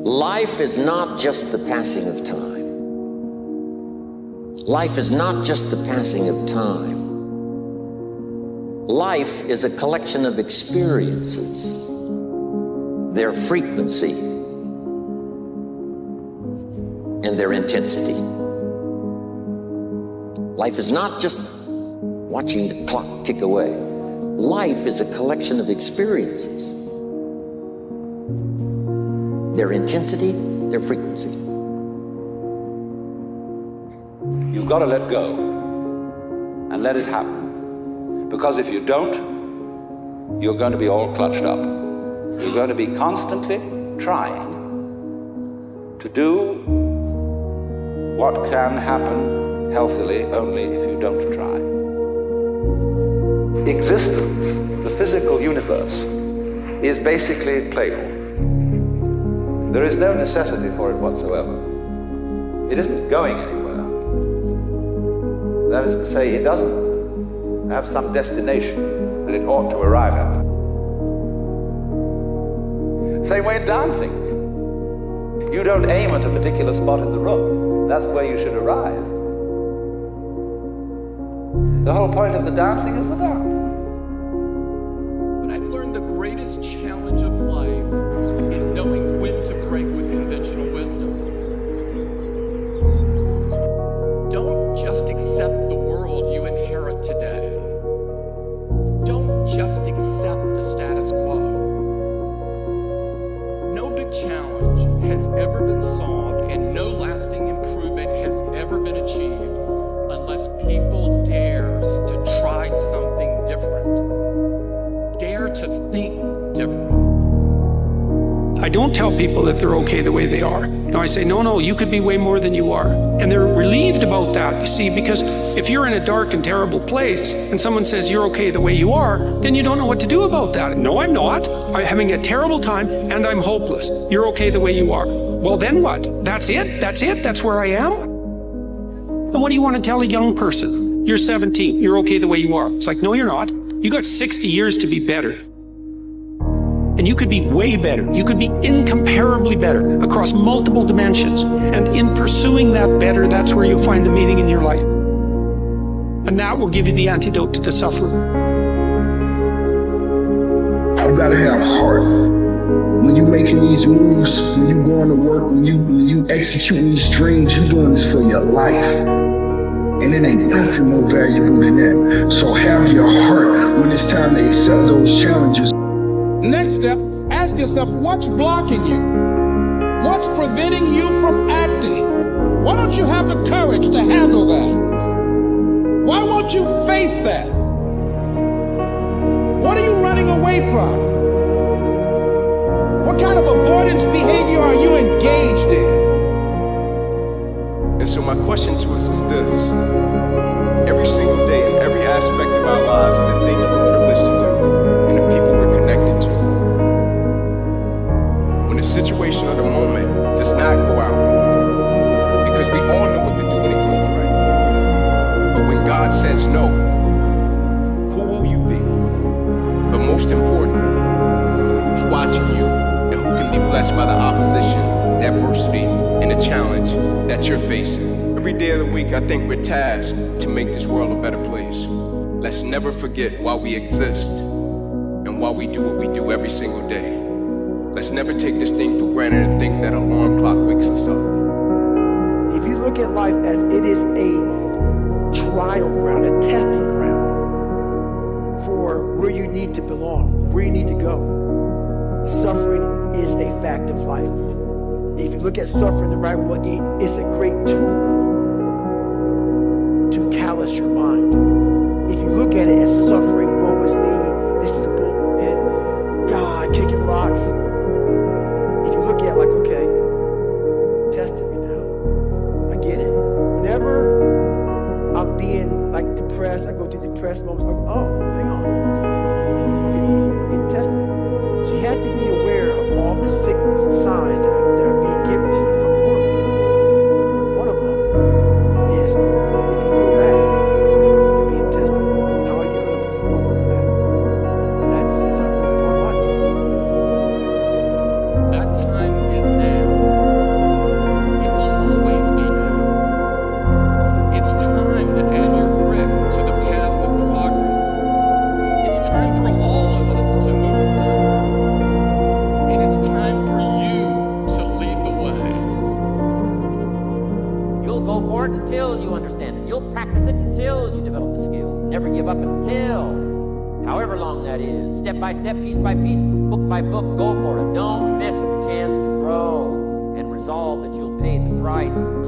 Life is not just the passing of time. Life is not just the passing of time. Life is a collection of experiences, their frequency, and their intensity. Life is not just watching the clock tick away. Life is a collection of experiences, their intensity, their frequency. You've got to let go and let it happen. Because if you don't, you're going to be all clutched up. You're going to be constantly trying to do what can happen healthily only if you don't try. Existence, the physical universe, is basically playful. There is no necessity for it whatsoever. It isn't going anywhere. That is to say, it doesn't have some destination that it ought to arrive at. Same way in dancing. You don't aim at a particular spot in the room. That's where you should arrive. The whole point of the dancing is the dance. But I've learned the greatest challenge of life is knowing when to break with conventional wisdom. Don't just accept the world you inherit today. Don't just accept the status quo. No big challenge has ever been solved and no lasting improvement has ever been achieved unless people dares to try something different. Dare to think different. I don't tell people that they're okay the way they are. No, I say, no, you could be way more than you are. And they're relieved about that, you see, because if you're in a dark and terrible place and someone says you're okay the way you are, then you don't know what to do about that. No, I'm not. I'm having a terrible time and I'm hopeless. You're okay the way you are. Well, then what? That's it? That's where I am? And what do you want to tell a young person? You're 17. You're okay the way you are. It's like, no, you're not. You got 60 years to be better. And you could be way better. You could be incomparably better across multiple dimensions. And in pursuing that better, that's where you'll find the meaning in your life. And that will give you the antidote to the suffering. You gotta have heart. When you're making these moves, when you're going to work, when you executing these dreams, you're doing this for your life. And it ain't nothing more valuable than that. So have your heart when it's time to accept those challenges. Next step, ask yourself, what's blocking you? What's preventing you from acting? Why don't you have the courage to handle that? Why won't you face that? What are you running away from? What kind of avoidance behavior are you engaged in? And so my question to us is this. Every single day in every aspect of our lives and the things we're privileged to do and the people we're connected to, when the situation of the moment does not go out, because we all know what to do when it goes right. But when God says no, who will you be? But most importantly, who's watching you and who can be blessed by the opposition, the adversity, and the challenge that you're facing? Every day of the week, I think we're tasked to make this world a better place. Let's never forget why we exist and why we do what we do every single day. Let's never take this thing for granted and think that an alarm clock wakes us up. If you look at life as it is a trial ground, a testing ground for where you need to belong, where you need to go, suffering is a fact of life. If you look at suffering the right way, it's a great tool to callous your mind. If you look at it as suffering, woe is me, this is bullshit, God kicking rocks. If you look at it like, okay, testing me now, I get it. Whenever I'm being like depressed, I go through depressed moments, I go, oh, hang on, I'm getting tested. So you have to be aware of all the signals and signs that are being given to you from the world. One of them is if you feel bad, you're being tested. How are you going to perform That time is now. It will always be now. It's time to add your brick to the path of progress. It's time for all of us to move forward. And it's time for you to lead the way. You'll go for it until you understand it. You'll practice it until you develop the skill. Never give up until, however long that is, step by step, piece by piece, book by book, go for it. Don't miss the chance to grow and resolve that you'll pay the price.